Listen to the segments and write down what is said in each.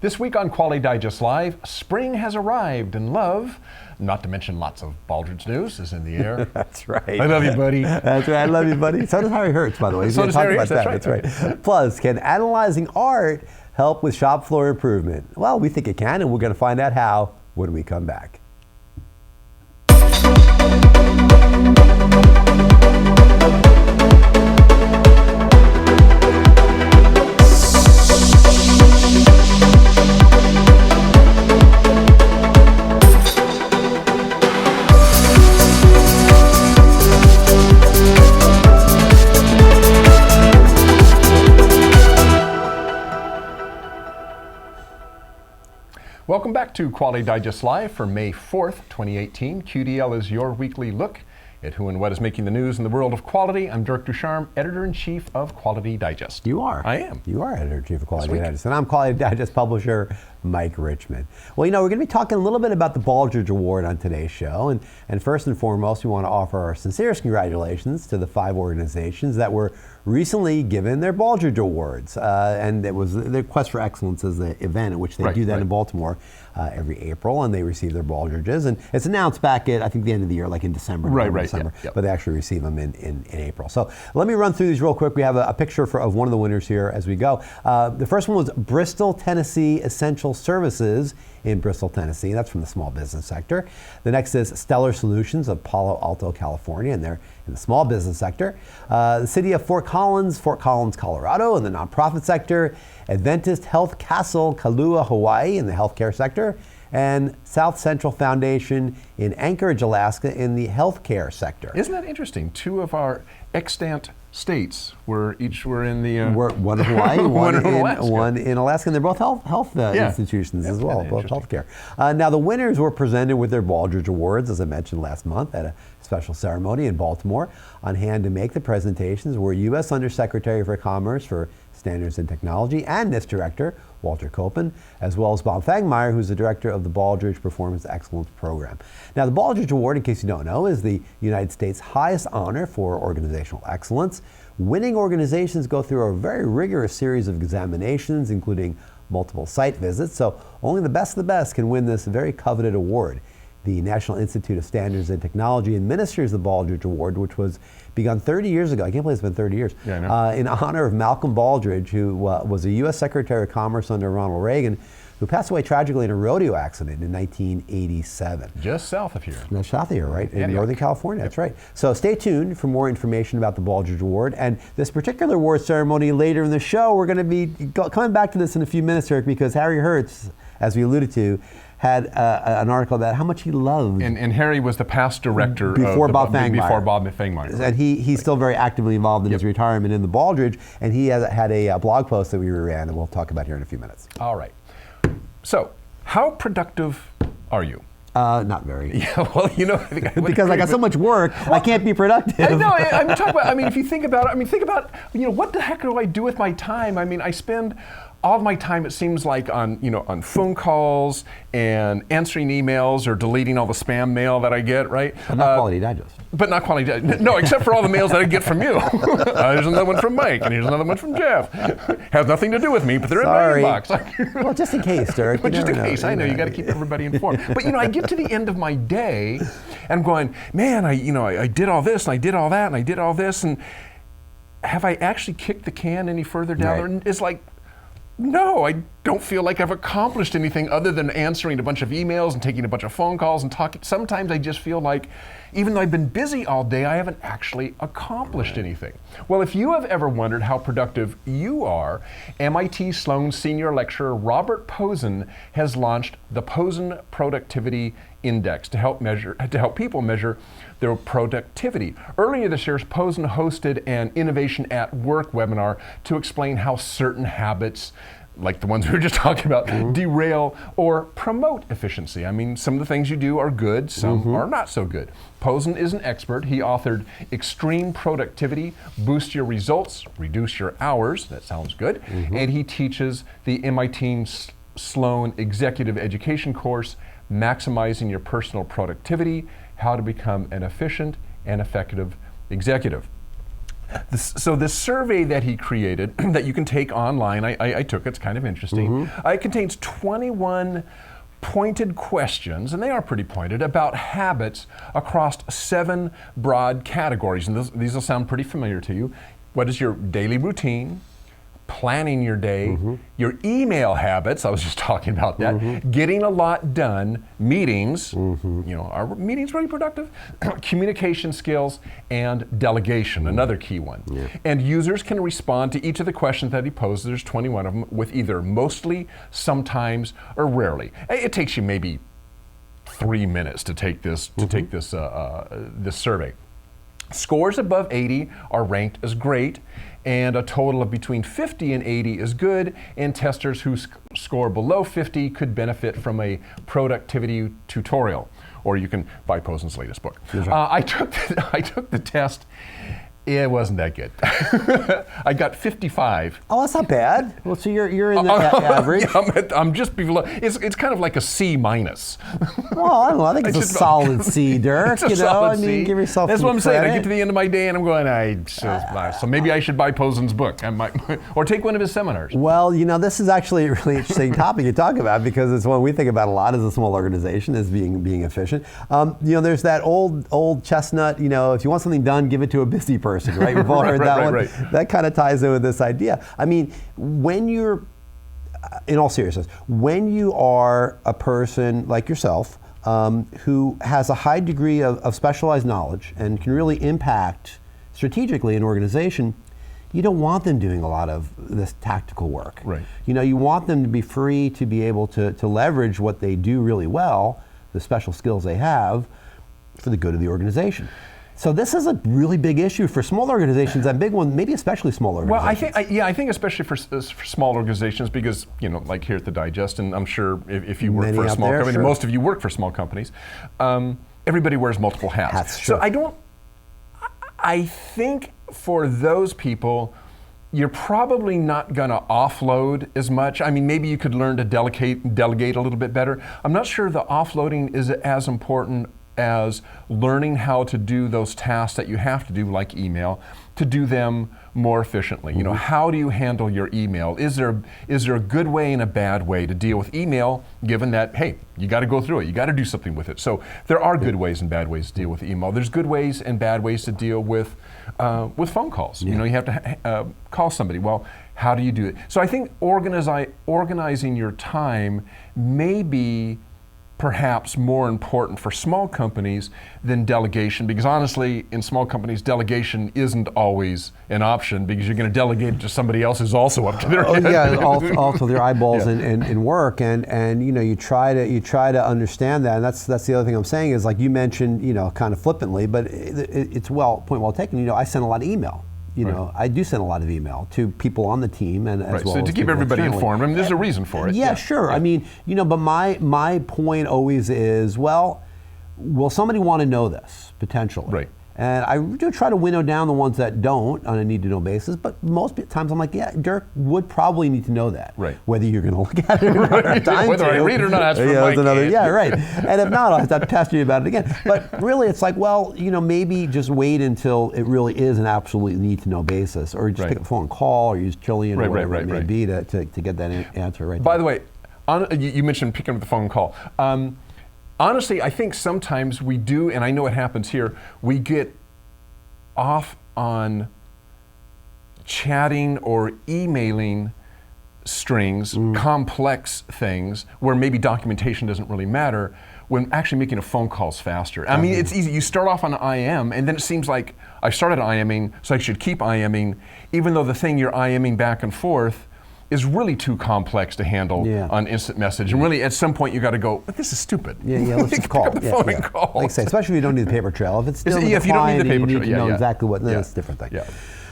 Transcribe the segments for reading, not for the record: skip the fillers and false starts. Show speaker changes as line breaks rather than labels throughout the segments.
This week on Quality Digest Live, spring has arrived and love, not to mention lots of Baldrige news, is in the air.
That's right.
I love you, buddy.
That's right. I love you, buddy. So does Harry Hertz, by the way.
So does Harry Hertz.
That's right. Plus, can analyzing art help with shop floor improvement? Well, we think it can, and we're going to find out how when we come back.
Welcome back to Quality Digest Live for May 4th, 2018. QDL is your weekly look at who and what is making the news in the world of quality. I'm Dirk Ducharme, Editor-in-Chief of Quality Digest.
You are.
I am.
You are Editor-in-Chief of Quality Digest. And I'm Quality Digest Publisher Mike Richmond. Well, we're going to be talking a little bit about the Baldrige Award on today's show. And first and foremost, we want to offer our sincerest congratulations to the 5 organizations that were recently given their Baldrige Awards. And it was the Quest for Excellence is the event at which they do that in Baltimore every April, and they receive their Baldriges. And it's announced back at, I think, the end of the year, like in December. December, but they actually receive them in April. So let me run through these real quick. We have a picture of one of the winners here as we go. The first one was Bristol, Tennessee Essential Services in Bristol, Tennessee. That's from the small business sector. The next is Stellar Solutions of Palo Alto, California, and they're in the small business sector. The city of Fort Collins, Colorado, in the nonprofit sector. Adventist Health Castle, Kailua, Hawaii, in the healthcare sector. And South Central Foundation in Anchorage, Alaska, in the healthcare sector.
Isn't that interesting? 2 of our extant states were in the...
one in Hawaii,
one
in Alaska, and they're both health institutions as well, both healthcare. Now, the winners were presented with their Baldrige Awards, as I mentioned last month, at a special ceremony in Baltimore. On hand to make the presentations were U.S. Undersecretary for Commerce for Standards and Technology and NIST Director Walter Koppen, as well as Bob Fangmeyer, who's the director of the Baldrige Performance Excellence Program. Now, the Baldrige Award, in case you don't know, is the United States' highest honor for organizational excellence. Winning organizations go through a very rigorous series of examinations, including multiple site visits, so only the best of the best can win this very coveted award. The National Institute of Standards and Technology administers the Baldrige Award, which was begun 30 years ago. I can't believe it's been 30 years.
Yeah, I know.
In honor of Malcolm Baldrige, who was a U.S. Secretary of Commerce under Ronald Reagan, who passed away tragically in a rodeo accident in 1987.
Just south of here.
Just south of here, right? In
Antioch.
Northern California, that's right. So stay tuned for more information about the Baldrige Award. And this particular award ceremony later in the show, we're going to be coming back to this in a few minutes, Eric, because Harry Hertz, as we alluded to, had an article about how much he loved.
And Harry was the past director
before Bob Fangmeyer.
Before Bob Fangmeyer.
And he's still very actively involved in his retirement in the Baldrige, and he had a blog post that we ran, and we'll talk about here in a few minutes.
All right. So, how productive are you?
Not very.
Yeah, well,
because I got so much work, I can't be productive.
I know. I'm talking about. If you think about it, think about. What the heck do I do with my time? I spend all of my time, it seems like, on phone calls and answering emails or deleting all the spam mail that I get, right?
But not Quality Digest.
But not Quality Digest. No, except for all the mails that I get from you. Here's another one from Mike, and here's another one from Jeff. Has nothing to do with me, but they're in my inbox.
Well, just in case, Dirk.
But just in case, I know you got to keep everybody informed. But I get to the end of my day, and I'm going, man, I did all this, and I did all that, and I did all this, and have I actually kicked the can any further down there? And it's like, no, I don't feel like I've accomplished anything other than answering a bunch of emails and taking a bunch of phone calls and talking. Sometimes I just feel like, even though I've been busy all day, I haven't actually accomplished anything. Well, if you have ever wondered how productive you are, MIT Sloan Senior Lecturer Robert Posen has launched the Posen Productivity Index to help people measure their productivity. Earlier this year, Posen hosted an Innovation at Work webinar to explain how certain habits, like the ones we were just talking about, derail or promote efficiency. Some of the things you do are good, some are not so good. Posen is an expert. He authored Extreme Productivity, Boost Your Results, Reduce Your Hours. That sounds good. And he teaches the MIT Sloan Executive Education course, Maximizing Your Personal Productivity, How to Become an Efficient and Effective Executive. So this survey that he created that you can take online, I took it, it's kind of interesting. It contains 21 pointed questions, and they are pretty pointed, about habits across 7 broad categories. And these will sound pretty familiar to you. What is your daily routine? Planning your day, your email habits, I was just talking about that, getting a lot done, meetings, are meetings really productive? Communication skills, and delegation, another key one. And users can respond to each of the questions that he poses, there's 21 of them, with either mostly, sometimes, or rarely. It takes you maybe 3 minutes to take this, this survey. Scores above 80 are ranked as great, and a total of between 50 and 80 is good, and testers who score below 50 could benefit from a productivity tutorial, or you can buy Posen's latest book. I took the test. It wasn't that good. I got 55.
Oh, that's not bad. Well, so you're in the average.
Yeah, I'm just below. It's kind of like a C minus.
Well, I don't know. I think it's a solid C, Dirk.
It's a solid C.
Give yourself.
That's
some
what I'm saying.
credit.
I get to the end of my day and I'm going, so maybe I should buy Posen's book. I might, or take one of his seminars.
Well, this is actually a really interesting topic you talk about, because it's one we think about a lot as a small organization, as being efficient. There's that old chestnut. If you want something done, give it to a busy person. Right, we've all heard that one. Right. That kind of ties in with this idea. I mean, when you're, in all seriousness, when you are a person like yourself who has a high degree of specialized knowledge and can really impact strategically an organization, you don't want them doing a lot of this tactical work.
Right.
You want them to be free to be able to leverage what they do really well, the special skills they have, for the good of the organization. So this is a really big issue for small organizations, and big one, maybe especially small organizations.
Well, I think especially for small organizations, because like here at the Digest, and I'm sure if you work for a small company, most of you work for small companies. Everybody wears multiple hats.
Sure.
So I think for those people, you're probably not going to offload as much. I mean, maybe you could learn to delegate a little bit better. I'm not sure the offloading is as important as learning how to do those tasks that you have to do, like email, to do them more efficiently. How do you handle your email? Is there a good way and a bad way to deal with email, given that, hey, you got to go through it, you got to do something with it. So there are good ways and bad ways to deal with email. There's good ways and bad ways to deal with phone calls. You have to call somebody. Well, how do you do it? So I think organizing your time may be perhaps more important for small companies than delegation, because honestly, in small companies, delegation isn't always an option, because you're going to delegate it to somebody else who's also up to their head.
Also their eyeballs in work, and you try to understand that, and that's the other thing I'm saying is, like you mentioned, kind of flippantly, but it's point well taken. I send a lot of email. I do send a lot of email to people on the team, and as well
so
as
to keep everybody
externally.
informed. I mean, there's a reason for it.
Yeah, sure. I mean, but my point always is, well, will somebody want to know this potentially?
Right.
And I do try to winnow down the ones that don't on a need-to-know basis, but most times I'm like, yeah, Dirk would probably need to know that.
Right.
Whether you're going to look at it or not, have time
whether I read it or not, that's for Mike.
Right. And if not, I'll have to pester you about it again. But really, it's like, well, maybe just wait until it really is an absolute need-to-know basis, or just pick up the phone and call, or use Trillian or whatever it may be to get that answer right.
By the way, you mentioned picking up the phone and call. Honestly, I think sometimes we do, and I know it happens here, we get off on chatting or emailing strings, complex things, where maybe documentation doesn't really matter, when actually making a phone call is faster. I mean, it's easy. You start off on IM, and then it seems like I started IMing, so I should keep IMing, even though the thing you're IMing back and forth is really too complex to handle on instant message. And really, at some point, you got to go, but this is stupid.
Let's just call.
Pick up the phone and call.
Like I say, especially if you don't need the paper trail. If it's still
if you don't need the paper trail,
you know exactly what, then that's a different thing.
Yeah.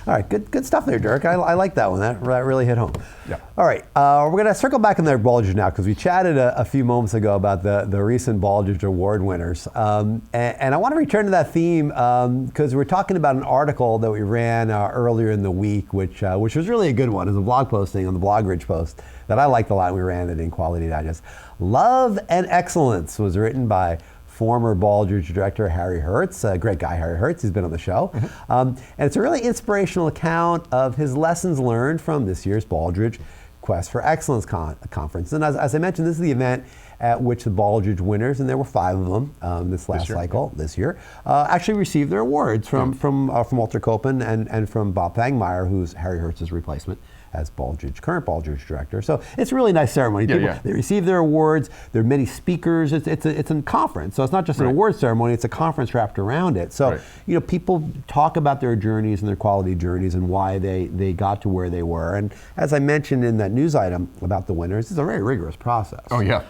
All right, good stuff there, Dirk. I like that one. That really hit home.
Yeah.
All right, we're going to circle back in their Baldrige now, because we chatted a few moments ago about the recent Baldrige Award winners. And I want to return to that theme because we're talking about an article that we ran earlier in the week, which was really a good one. It was a blog posting on the Blogridge post that I liked a lot. We ran it in Quality Digest. Love and Excellence was written by former Baldrige director Harry Hertz, a great guy, Harry Hertz. He's been on the show. And it's a really inspirational account of his lessons learned from this year's Baldrige Quest for Excellence Conference. And as I mentioned, this is the event at which the Baldrige winners, and there were 5 of them this last cycle, this year, actually received their awards from Walter Koppen and from Bob Pangmeyer, who's Harry Hertz's replacement as current Baldrige director. So it's a really nice ceremony. They receive their awards. There are many speakers. It's a conference, so it's not just an award ceremony. It's a conference wrapped around it. So people talk about their journeys and their quality journeys and why they got to where they were. And as I mentioned in that news item about the winners, it's a very rigorous process.
Oh yeah,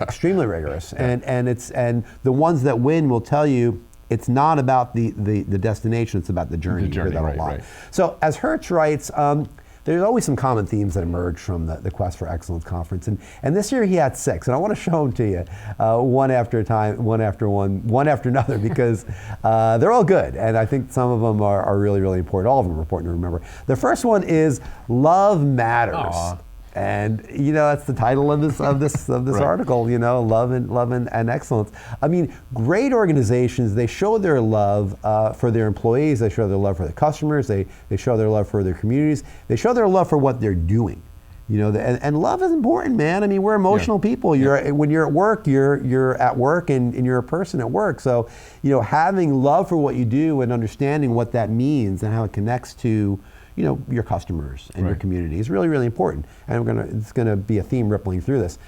extremely rigorous. And the ones that win will tell you it's not about the destination. It's about the journey. You hear that a lot. So as Hertz writes. There's always some common themes that emerge from the Quest for Excellence conference, and this year he had 6, and I want to show them to you one after another, because they're all good, and I think some of them are really, really important. All of them are important to remember. The first one is Love Matters. Aww. And that's the title of this article. Love and excellence. I mean, great organizations, they show their love for their employees. They show their love for their customers. They show their love for their communities. They show their love for what they're doing. And love is important, man. I mean, we're emotional people. When you're at work, you're at work, and you're a person at work. So, having love for what you do and understanding what that means and how it connects to your customers and your community is really, really important. And it's gonna be a theme rippling through this.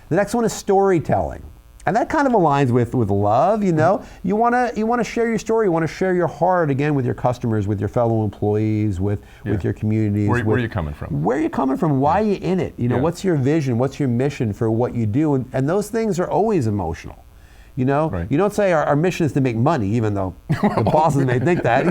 The next one is storytelling. And that kind of aligns with love, You wanna share your story, you wanna share your heart again with your customers, with your fellow employees, with your communities.
Where are you coming from?
Where are you coming from? Why are you in it? What's your vision? What's your mission for what you do? And those things are always emotional. You don't say our mission is to make money, even though the bosses may think that.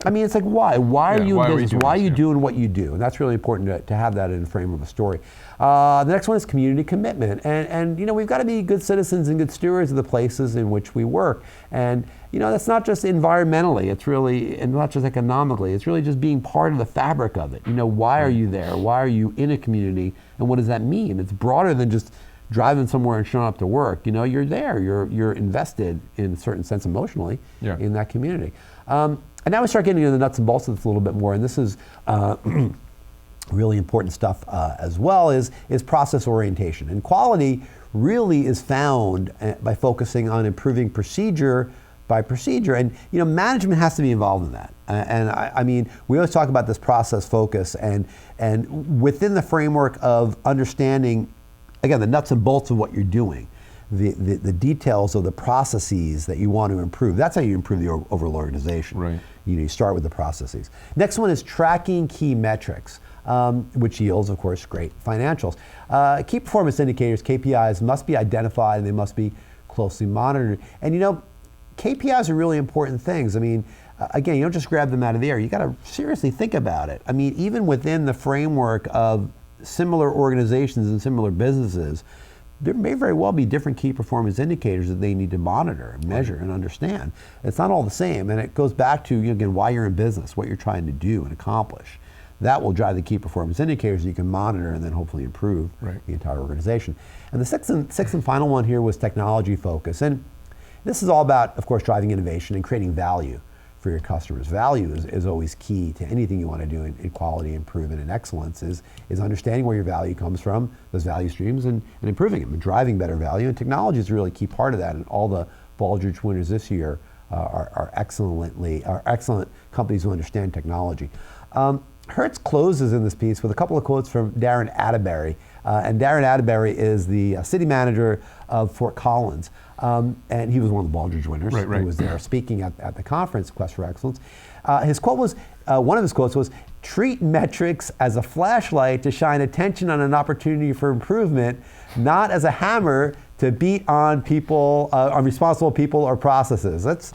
I mean, it's like, why? Why are you in business? Why are you doing what you do? And that's really important to have that in the frame of a story. The next one is community commitment, and we've got to be good citizens and good stewards of the places in which we work. And that's not just environmentally. It's really, and not just economically. It's really just being part of the fabric of it. Why are you there? Why are you in a community? And what does that mean? It's broader than just driving somewhere and showing up to work. You're there. You're invested in a certain sense emotionally in that community. And now we start getting into the nuts and bolts of this a little bit more. And this is really important stuff as well. Is process orientation. And quality really is found by focusing on improving procedure by procedure. And management has to be involved in that. And I mean, we always talk about this process focus, and within the framework of understanding, again, the nuts and bolts of what you're doing, the details of the processes that you want to improve. That's how you improve the overall organization.
Right.
You start with the processes. Next one is tracking key metrics, which yields, of course, great financials. Key performance indicators, KPIs, must be identified and they must be closely monitored. And KPIs are really important things. I mean, again, you don't just grab them out of the air. You got to seriously think about it. I mean, even within the framework of similar organizations and similar businesses, there may very well be different key performance indicators that they need to monitor and measure and understand. It's not all the same, and it goes back to, again, why you're in business, what you're trying to do and accomplish. That will drive the key performance indicators that you can monitor and then hopefully improve the entire organization. And the sixth and final one here was technology focus. And this is all about, of course, driving innovation and creating value for your customers. Value is always key to anything you want to do in quality improvement and excellence, is understanding where your value comes from, those value streams, and improving them and driving better value. And technology is a really key part of that. And all the Baldrige winners this year are excellent companies who understand technology. Hertz closes in this piece with a couple of quotes from Darren Atterbury. And Darren Atterbury is the city manager of Fort Collins. And he was one of the Baldrige winners who was there speaking at the conference, Quest for Excellence. His quote was, one of his quotes was, "Treat metrics as a flashlight to shine attention on an opportunity for improvement, not as a hammer to beat on people, on responsible people or processes." That's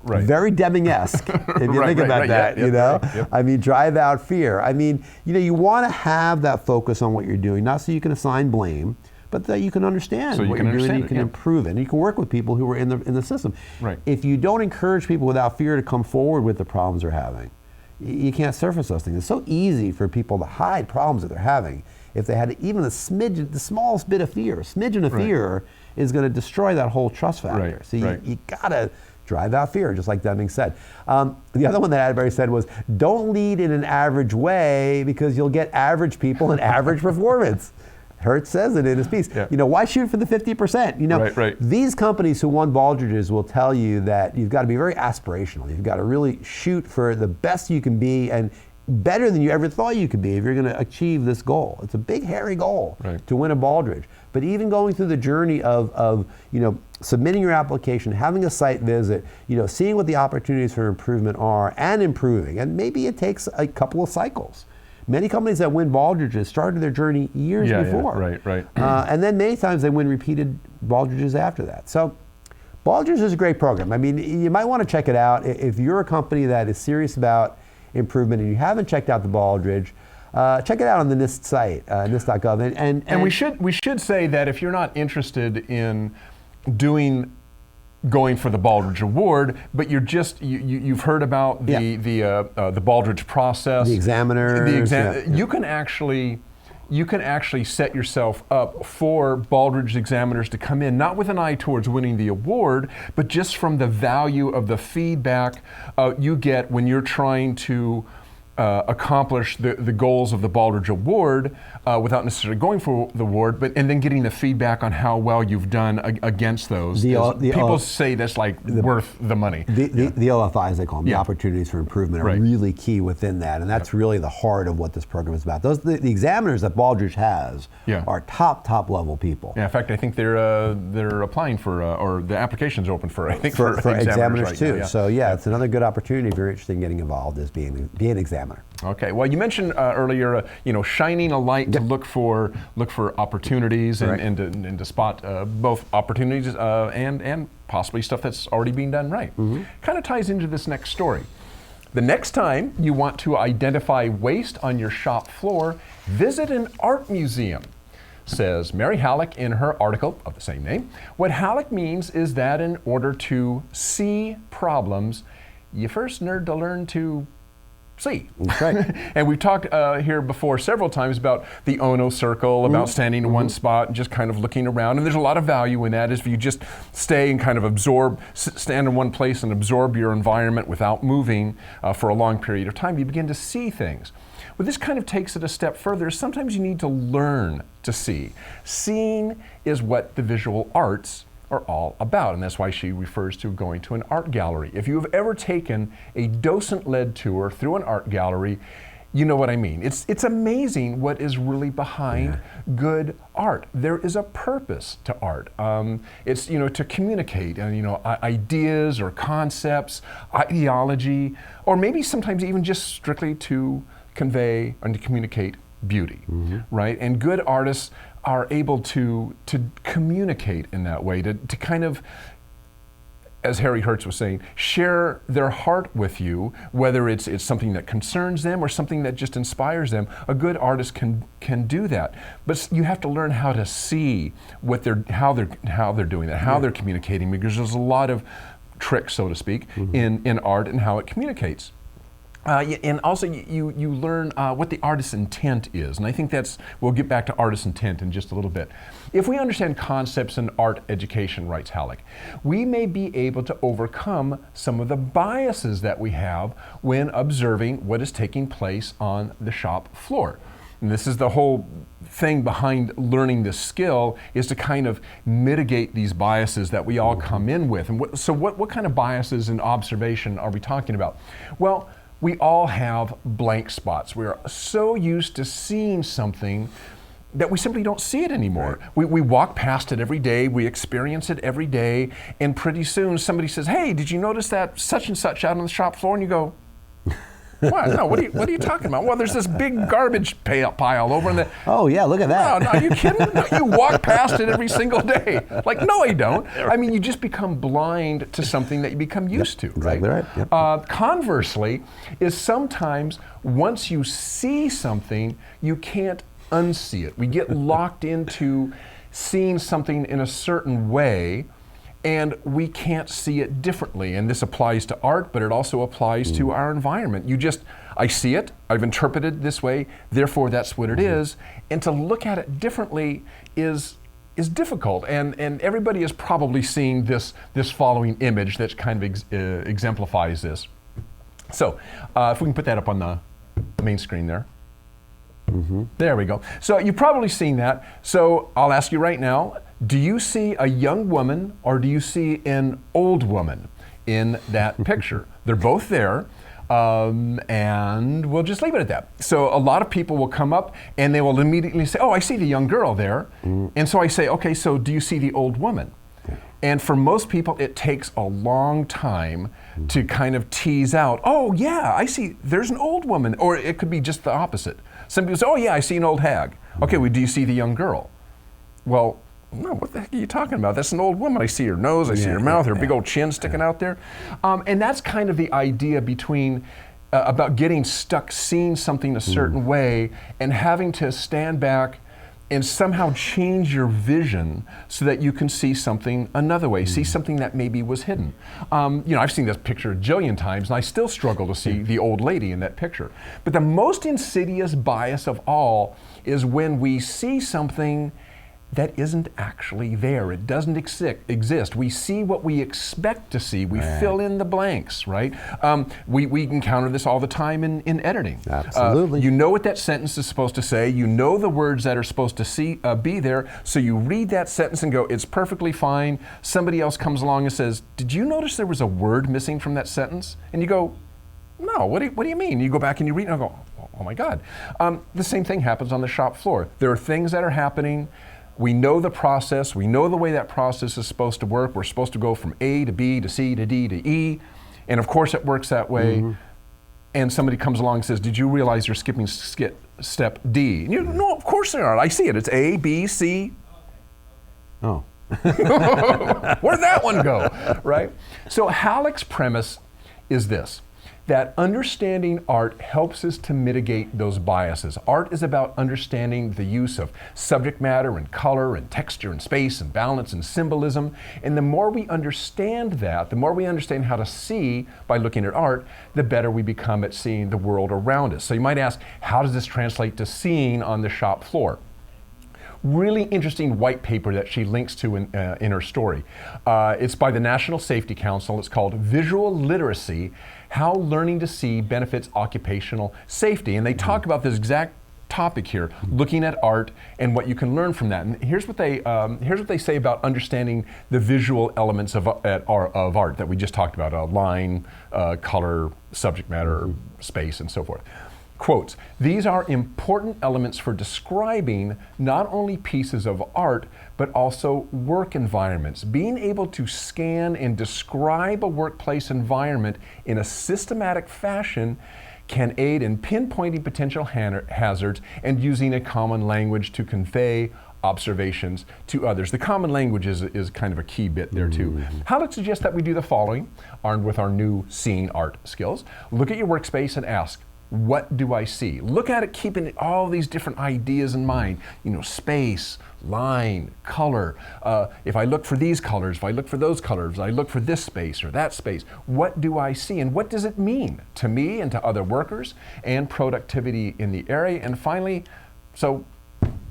very Deming-esque, if you think about that, I mean, drive out fear. I mean, you want to have that focus on what you're doing, not so you can assign blame, but that you can understand what you're doing and you can improve it. And you can work with people who are in the system. Right. If you don't encourage people without fear to come forward with the problems they're having, you can't surface those things. It's so easy for people to hide problems that they're having. If they had even the smallest bit of fear, a smidgen of fear, is going to destroy that whole trust factor.
Right,
So
right.
you got to drive out fear, just like Deming said. The other one that Atterbury said was, don't lead in an average way because you'll get average people and average performance. Hertz says it in his piece.
Yeah.
Why shoot for the 50%?
Right.
These companies who won Baldridges will tell you that you've got to be very aspirational. You've got to really shoot for the best you can be and better than you ever thought you could be if you're going to achieve this goal. It's a big, hairy goal to win a Baldridge. But even going through the journey of submitting your application, having a site visit, seeing what the opportunities for improvement are and improving, and maybe it takes a couple of cycles. Many companies that win Baldridges started their journey years before.
Yeah, right.
And then many times they win repeated Baldridges after that. So Baldridge is a great program. I mean, you might want to check it out. If you're a company that is serious about improvement and you haven't checked out the Baldridge, check it out on the NIST site, NIST.gov.
And we should say that if you're not interested in going for the Baldridge Award, but you've heard about the Baldridge process,
the examiners.
You can actually set yourself up for Baldridge examiners to come in, not with an eye towards winning the award, but just from the value of the feedback you get when you're trying to accomplish the goals of the Baldridge Award without necessarily going for the award, and then getting the feedback on how well you've done against those. People say that's worth the money.
The OFIs, they call them, the opportunities for improvement, are really key within that, and that's really the heart of what this program is about. The examiners that Baldridge has are top level people.
Yeah, in fact, I think they're applying for, or the application's open for, I think,
for examiners
right
too.
Now,
So it's another good opportunity if you're interested in getting involved, is being an examiner.
Okay. Well, you mentioned earlier, shining a light to look for opportunities and to spot both opportunities and possibly stuff that's already being done right. Kind of ties into this next story. The next time you want to identify waste on your shop floor, visit an art museum, says Mary Halleck in her article of the same name. What Halleck means is that in order to see problems, you first need to learn to see.
That's right.
And we've talked here before several times about the Ono circle, about standing in one spot and just kind of looking around. And there's a lot of value in that if you just stay and kind of stand in one place and absorb your environment without moving for a long period of time, you begin to see things. Well, this kind of takes it a step further. Sometimes you need to learn to see. Seeing is what the visual arts are all about, and that's why she refers to going to an art gallery. If you have ever taken a docent-led tour through an art gallery, you know what I mean. It's amazing what is really behind good art. There is a purpose to art. It's to communicate and ideas or concepts, ideology, or maybe sometimes even just strictly to convey and to communicate beauty, right? And good artists are able to communicate in that way, to kind of, as Harry Hertz was saying, share their heart with you, whether it's something that concerns them or something that just inspires them. A good artist can do that, but you have to learn how to see how they're doing that, how they're communicating, because there's a lot of tricks, so to speak, in art and how it communicates. And also you learn what the artist's intent is. And I think we'll get back to artist's intent in just a little bit. If we understand concepts in art education, writes Halleck, we may be able to overcome some of the biases that we have when observing what is taking place on the shop floor. And this is the whole thing behind learning this skill, is to kind of mitigate these biases that we all come in with. And what kind of biases in observation are we talking about? Well, we all have blank spots. We are so used to seeing something that we simply don't see it anymore. Right. We walk past it every day, we experience it every day, and pretty soon somebody says, "Hey, did you notice that such and such out on the shop floor?" And you go, "What? No, what are you talking about?" "Well, there's this big garbage pile over in the..."
"Oh yeah, look at that."
No, are you kidding? No, you walk past it every single day. Like, no, I don't. I mean, you just become blind to something that you become used to.
Exactly right. Yep.
Conversely, is sometimes once you see something, you can't unsee it. We get locked into seeing something in a certain way, and we can't see it differently. And this applies to art, but it also applies to our environment. I see it, I've interpreted it this way, therefore that's what it is. And to look at it differently is is difficult, and everybody has probably seen this following image that kind of exemplifies this. So if we can put that up on the main screen there. There we go. So you've probably seen that. So I'll ask you right now, do you see a young woman or do you see an old woman in that picture? They're both there. And we'll just leave it at that. So a lot of people will come up and they will immediately say, oh, I see the young girl there. And so I say, okay, so do you see the old woman? And for most people, it takes a long time to kind of tease out, oh yeah, I see, there's an old woman. Or it could be just the opposite. Some people say, oh yeah, I see an old hag. Okay, well, do you see the young girl? Well, no, what the heck are you talking about? That's an old woman. I see her nose, I see her mouth, her big old chin sticking out there. And that's kind of the idea between, about getting stuck seeing something a certain way and having to stand back and somehow change your vision so that you can see something another way, see something that maybe was hidden. I've seen this picture a jillion times and I still struggle to see the old lady in that picture. But the most insidious bias of all is when we see something that isn't actually there. It doesn't exist. We see what we expect to see. We fill in the blanks, right? We encounter this all the time in editing.
Absolutely.
You know what that sentence is supposed to say. You know the words that are supposed to be there. So you read that sentence and go, it's perfectly fine. Somebody else comes along and says, did you notice there was a word missing from that sentence? And you go, no, what do you mean? You go back and you read and I go, oh my God. The same thing happens on the shop floor. There are things that are happening. We know the process. We know the way that process is supposed to work. We're supposed to go from A to B to C to D to E. And of course it works that way. And somebody comes along and says, did you realize you're skipping step D? And you go, no, of course they are. I see it. It's A, B, C.
Oh.
Where'd that one go, right? So Halleck's premise is this, that understanding art helps us to mitigate those biases. Art is about understanding the use of subject matter and color and texture and space and balance and symbolism. And the more we understand that, the more we understand how to see by looking at art, the better we become at seeing the world around us. So you might ask, how does this translate to seeing on the shop floor? Really interesting white paper that she links to in her story. It's by the National Safety Council. It's called Visual Literacy, How Learning to See Benefits Occupational Safety. And they talk about this exact topic here, looking at art and what you can learn from that. And here's what they say about understanding the visual elements of art that we just talked about, line, color, subject matter, space, and so forth. Quotes, these are important elements for describing not only pieces of art, but also work environments. Being able to scan and describe a workplace environment in a systematic fashion can aid in pinpointing potential hazards and using a common language to convey observations to others. The common language is kind of a key bit there too. Halleck suggests that we do the following, armed with our new seeing art skills. Look at your workspace and ask, what do I see? Look at it keeping all these different ideas in mind. Space, line, color. If I look for these colors, if I look for those colors, I look for this space or that space. What do I see and what does it mean to me and to other workers and productivity in the area? And finally, so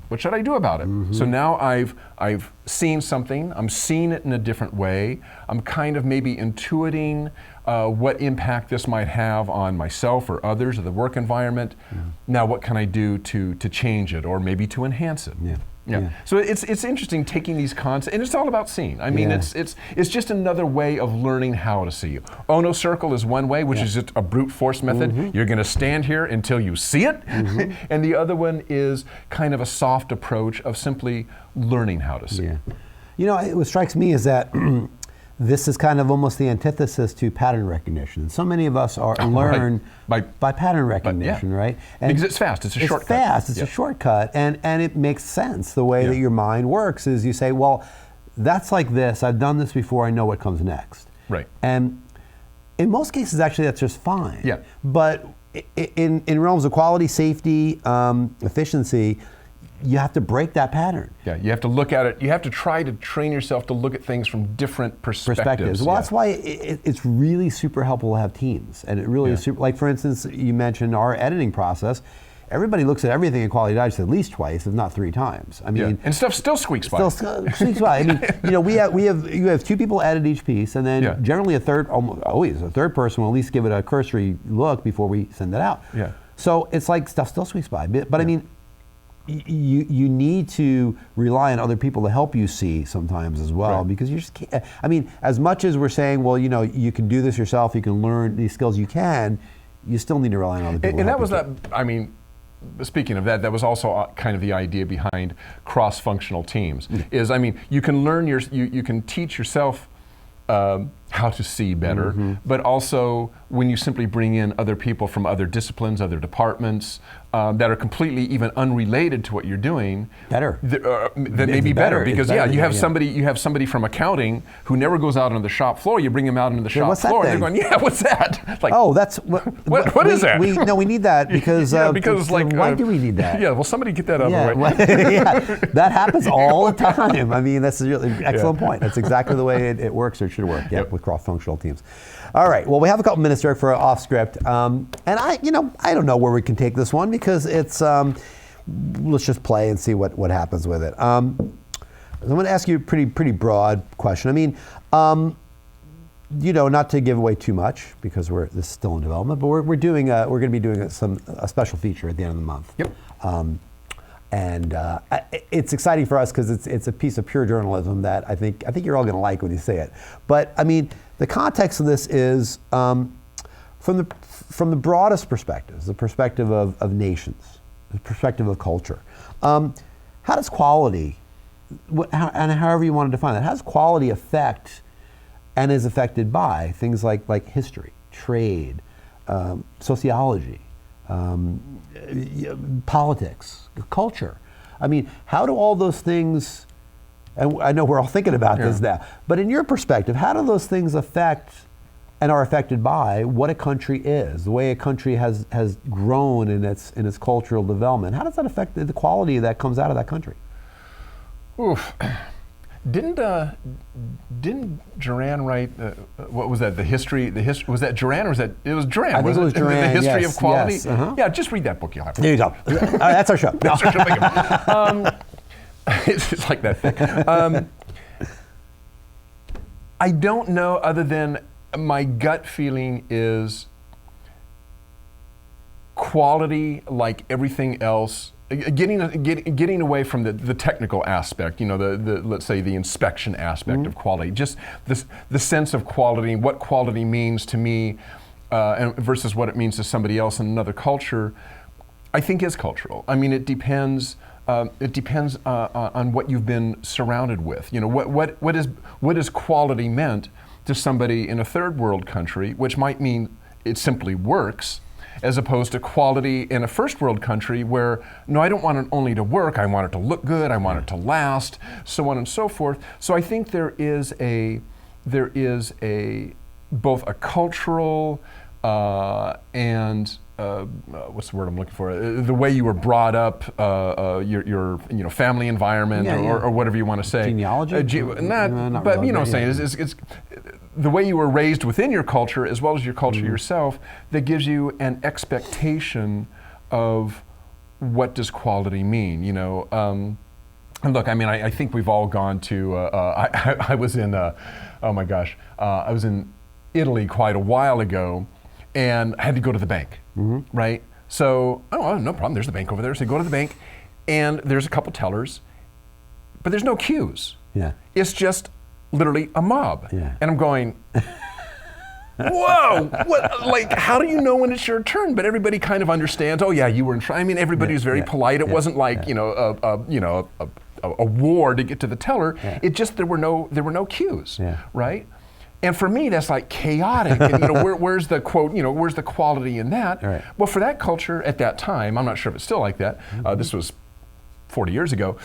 what should I do about it? So now I've seen something, I'm seeing it in a different way. I'm kind of maybe intuiting what impact this might have on myself or others or the work environment. Now what can I do to change it or maybe to enhance it? Yeah. So it's interesting taking these concepts, and it's all about seeing. I mean, it's just another way of learning how to see. Ono circle is one way, which is just a brute force method. You're going to stand here until you see it. And the other one is kind of a soft approach of simply learning how to see.
What strikes me is that this is kind of almost the antithesis to pattern recognition. So many of us learn by pattern recognition, right?
And because it's fast, it's a shortcut.
It's fast, it's a shortcut, and it makes sense. The way that your mind works is you say, well, that's like this, I've done this before, I know what comes next.
Right.
And in most cases, actually, that's just fine.
Yeah.
But in realms of quality, safety, efficiency, you have to break that pattern.
Yeah, you have to look at it. You have to try to train yourself to look at things from different perspectives.
Well, that's why it's really super helpful to have teams. And it really is super, like for instance, you mentioned our editing process. everybody looks at everything in quality digest at least twice, if not 3 times. I mean,
and stuff still squeaks by.
Still squeaks by. I mean, you have 2 people edit each piece, and then generally always a third person will at least give it a cursory look before we send it out.
Yeah.
So it's like stuff still squeaks by. But I mean, you need to rely on other people to help you see sometimes as well, because you just can't. I mean, as much as we're saying, well, you can do this yourself, you can learn these skills, you still need to rely on other people.
And that was I mean, speaking of that, that was also kind of the idea behind cross-functional teams. Is, I mean, you can learn you can teach yourself how to see better, but also when you simply bring in other people from other disciplines, other departments that are completely even unrelated to what you're doing,
that
may be better because you have somebody from accounting who never goes out on the shop floor. You bring him out into the shop floor, and they're going, what's that? Like,
that's
what is that?
We need that because why do we need that?
Yeah, well, somebody get that out of the way.
That happens all the time. I mean, that's a really excellent point. That's exactly the way it works or should work. With cross-functional teams. All right. Well, we have a couple minutes, Eric, for off script, and I don't know where we can take this one because it's. Let's just play and see what happens with it. I'm going to ask you a pretty broad question. I mean, not to give away too much because this is still in development, but we're going to be doing a special feature at the end of the month.
Yep.
And it's exciting for us because it's a piece of pure journalism that I think you're all going to like when you say it. But I mean, the context of this is from the broadest perspectives, the perspective of nations, the perspective of culture. How does quality, and however you want to define that, how does quality affect and is affected by things like history, trade, sociology, politics, culture? I mean, how do all those things, and I know we're all thinking about this now, but in your perspective, how do those things affect and are affected by what a country is, the way a country has grown in its cultural development? How does that affect the quality that comes out of that country?
Oof. Didn't Duran write what was that? The history was that Duran or was that it was Duran?
I think it was Duran.
The history of quality.
Yes, uh-huh.
Yeah, just read that book. You'll have to.
There you go. That's our show.
That's our show. It's like that thing. I don't know, other than my gut feeling is quality, like everything else. Getting away from the technical aspect, the let's say the inspection aspect of quality, just the sense of quality, what quality means to me, and versus what it means to somebody else in another culture, I think is cultural. I mean, it depends. It depends on what you've been surrounded with. What is quality meant to somebody in a third world country, which might mean it simply works, as opposed to quality in a first world country where, no, I don't want it only to work, I want it to look good, I want it to last, so on and so forth. So I think there is both a cultural and what's the word I'm looking for? The way you were brought up, your family environment, or whatever you want to say.
Genealogy?
Not but really, you know what I'm saying. It's the way you were raised within your culture as well as your culture yourself that gives you an expectation of what does quality mean. And look, I mean, I think we've all gone to. I was in. Oh my gosh, I was in Italy quite a while ago, and I had to go to the bank. Right? So, no problem, there's the bank over there. So you go to the bank, and there's a couple tellers, but there's no queues.
Yeah.
It's just literally a mob.
Yeah.
And I'm going, whoa, what, how do you know when it's your turn? But everybody kind of understands, oh yeah, you were in front. I mean, everybody was very polite. It wasn't like, a war to get to the teller.
Yeah.
It just, there were no queues, right? And for me, that's like chaotic. And, where's the quote? Where's the quality in that?
Right.
Well, for that culture at that time, I'm not sure if it's still like that. This was 40 years ago.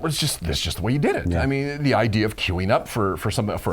It's just the way you did it.
Yeah.
I mean, the idea of queuing up for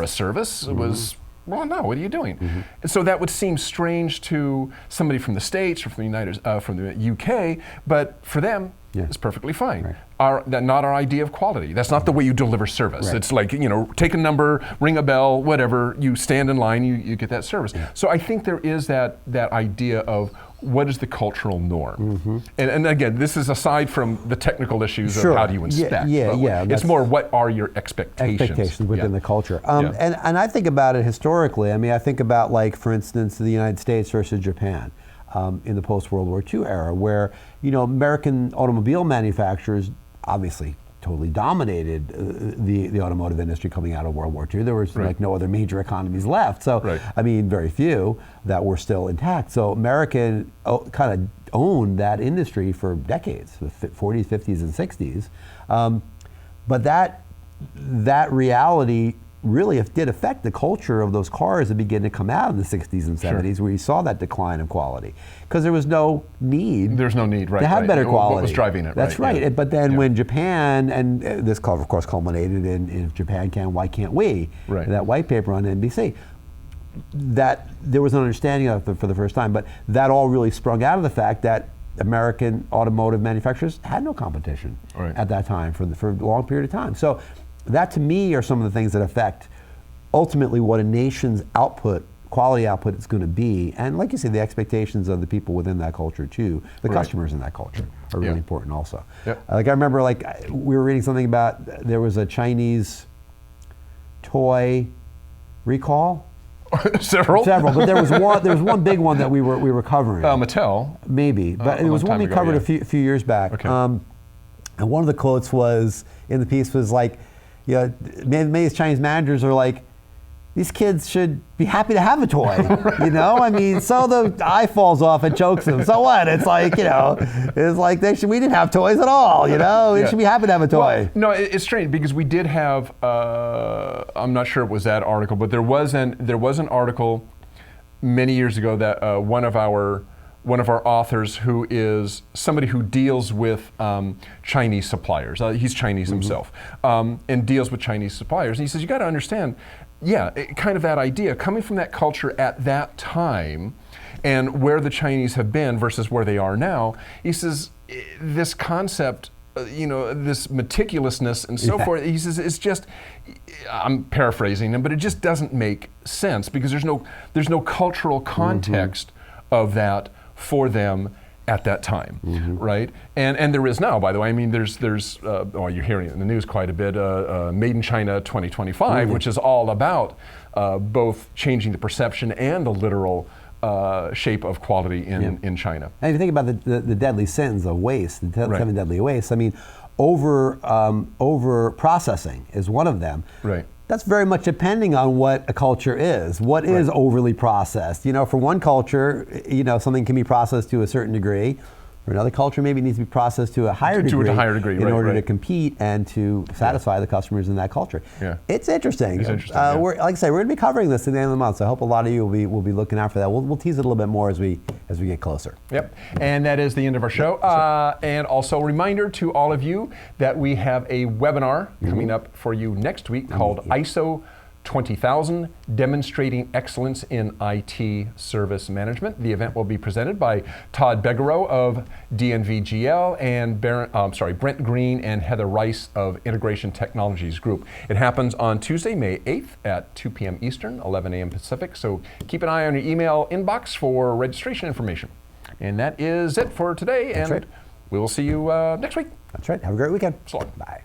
a service was, well, no, what are you doing? And so that would seem strange to somebody from the States or from the UK, but for them,
Yeah.
It's perfectly fine.
Right.
Not our idea of quality. That's not the way you deliver service.
Right.
It's like, take a number, ring a bell, whatever, you stand in line, you get that service. Yeah. So I think there is that idea of what is the cultural norm. And again, this is aside from the technical issues of how do you inspect. It's more what are your expectations
within the culture. And I think about it historically. I mean, I think about, like, for instance, the United States versus Japan. In the post-World War II era, where American automobile manufacturers obviously totally dominated the automotive industry coming out of World War II. There was like no other major economies left. So I mean, very few that were still intact. So American kind of owned that industry for decades, the 40s, 50s, and 60s. But that reality really did affect the culture of those cars that began to come out in the 60s and 70s, where you saw that decline of quality. Because there was no need.
There's no need,
to have better quality.
What was driving it,
That's right. But then when Japan, and this of course culminated in if Japan can, why can't we? That white paper on NBC. That there was an understanding of it for the first time, but that all really sprung out of the fact that American automotive manufacturers had no competition at that time for a long period of time. So that, to me, are some of the things that affect ultimately what a nation's output, quality output, is going to be. And like you say, the expectations of the people within that culture too, the customers in that culture, are really important also. Like I remember, like we were reading something about there was a Chinese toy recall.
Several,
but there was one big one that we were covering.
Mattel,
maybe, but it was one we covered a few years back. And one of the quotes was in the piece was like, May's Chinese managers are like, these kids should be happy to have a toy, I mean, so the eye falls off and chokes them. So what? It's like, it's like we didn't have toys at all, They should be happy to have a toy.
Well, no, it's strange because we did have, I'm not sure it was that article, but there was an article many years ago that one of our authors, who is somebody who deals with Chinese suppliers. He's Chinese himself, and deals with Chinese suppliers. And he says, you got to understand, kind of that idea, coming from that culture at that time, and where the Chinese have been versus where they are now. He says, this concept, this meticulousness and so forth, he says, it's just, I'm paraphrasing him, but it just doesn't make sense because there's no cultural context of that for them at that time, right? And there is now, by the way. I mean, there's you're hearing it in the news quite a bit, Made in China 2025, which is all about both changing the perception and the literal shape of quality in China.
And if you think about the deadly sins of waste, the 7 deadly wastes, I mean, over processing is one of them.
Right.
That's very much depending on what a culture is. What is overly processed? For one culture, something can be processed to a certain degree. For another culture, maybe it needs to be processed to a higher degree, in order to compete and to satisfy the customers in that culture. It's interesting. Like I say, we're going to be covering this at the end of the month, so I hope a lot of you will be looking out for that. We'll tease it a little bit more as we get closer.
Yep, and that is the end of our show. And also a reminder to all of you that we have a webinar coming up for you next week called ISO 20000, Demonstrating Excellence in IT Service Management. The event will be presented by Todd Begarow of DNVGL and Brent Green and Heather Rice of Integration Technologies Group. It happens on Tuesday, May 8th at 2 p.m. Eastern, 11 a.m. Pacific. So keep an eye on your email inbox for registration information. And that is it for today. We will see you next week.
That's right. Have a great weekend.
So long.
Bye.